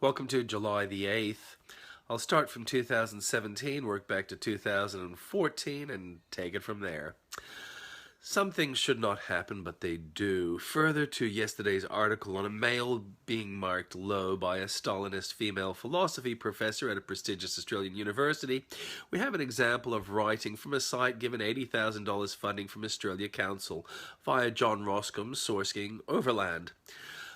Welcome to July the 8th. I'll start from 2017, work back to 2014, and take it from there. Some things should not happen, but they do. Further to yesterday's article on a male being marked low by a Stalinist female philosophy professor at a prestigious Australian university, we have an example of writing from a site given $80,000 funding from Australia Council via John Roskam, sourcing Overland.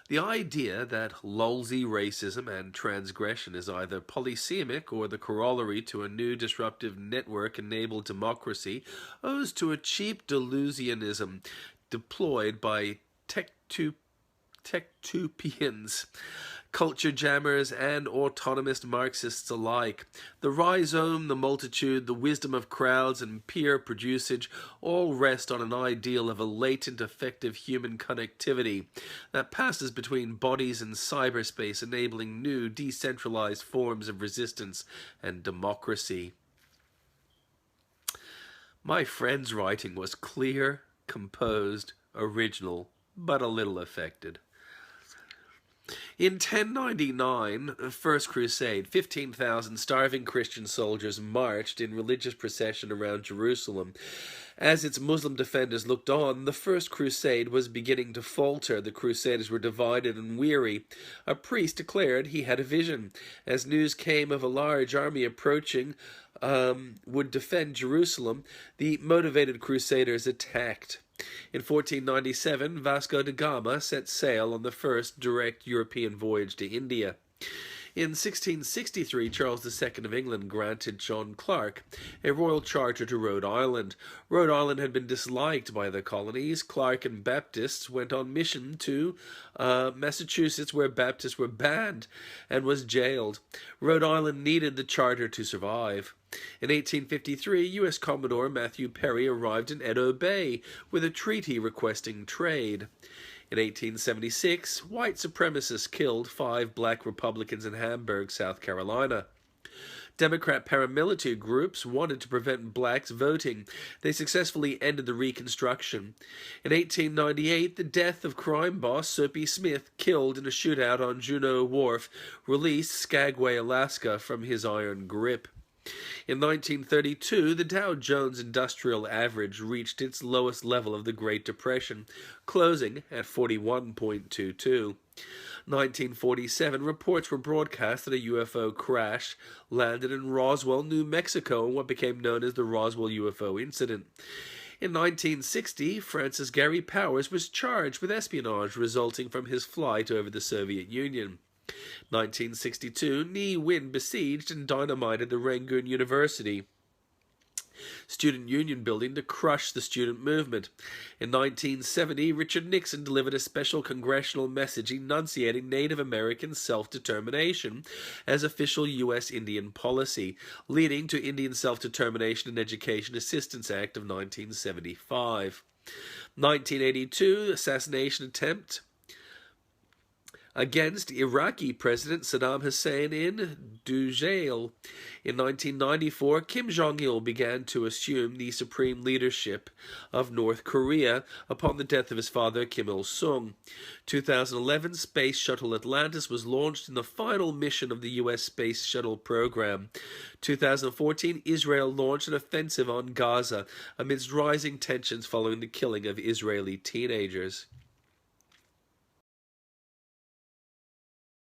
The idea that lulzy racism and transgression is either polysemic or the corollary to a new disruptive network-enabled democracy owes to a cheap Deleuzianism deployed by techutopians, culture jammers, and autonomist Marxists alike. The Rhizome, the multitude, the wisdom of crowds, and peer-produsage all rest on an ideal of a latent, affective human connectivity that passes between bodies and cyberspace, enabling new, decentralized forms of resistance and democracy. My friend's writing was clear, composed, original, but a little affected. In 1099, the First Crusade, 15,000 starving Christian soldiers marched in religious procession around Jerusalem. As its Muslim defenders looked on, the First Crusade was beginning to falter. The Crusaders were divided and weary. A priest declared he had a vision. As news came of a large army approaching, would defend Jerusalem, the motivated Crusaders attacked. In 1497, Vasco da Gama set sail on the first direct European voyage to India. In 1663, Charles II of England granted John Clark a royal charter to Rhode Island. Rhode Island had been disliked by the colonies. Clark and Baptists went on mission to Massachusetts, where Baptists were banned, and was jailed. Rhode Island needed the charter to survive. In 1853, U.S. Commodore Matthew Perry arrived in Edo Bay with a treaty requesting trade. In 1876, white supremacists killed 5 black Republicans in Hamburg, South Carolina. Democrat paramilitary groups wanted to prevent blacks voting. They successfully ended the Reconstruction. In 1898, the death of crime boss Soapy Smith, killed in a shootout on Juneau Wharf, released Skagway, Alaska from his iron grip. In 1932, the Dow Jones Industrial Average reached its lowest level of the Great Depression, closing at 41.22. 1947, reports were broadcast that a UFO crash landed in Roswell, New Mexico, in what became known as the Roswell UFO incident. In 1960, Francis Gary Powers was charged with espionage resulting from his flight over the Soviet Union. 1962, Ne Win besieged and dynamited the Rangoon University student union building to crush the student movement. In 1970, Richard Nixon delivered a special congressional message enunciating Native American self-determination as official U.S. Indian policy, leading to Indian Self-Determination and Education Assistance Act of 1975. 1982, assassination attempt against Iraqi President Saddam Hussein in Dujail. In 1994, Kim Jong-il began to assume the supreme leadership of North Korea upon the death of his father, Kim Il-sung. 2011, Space Shuttle Atlantis was launched in the final mission of the U.S. Space Shuttle program. 2014, Israel launched an offensive on Gaza amidst rising tensions following the killing of Israeli teenagers.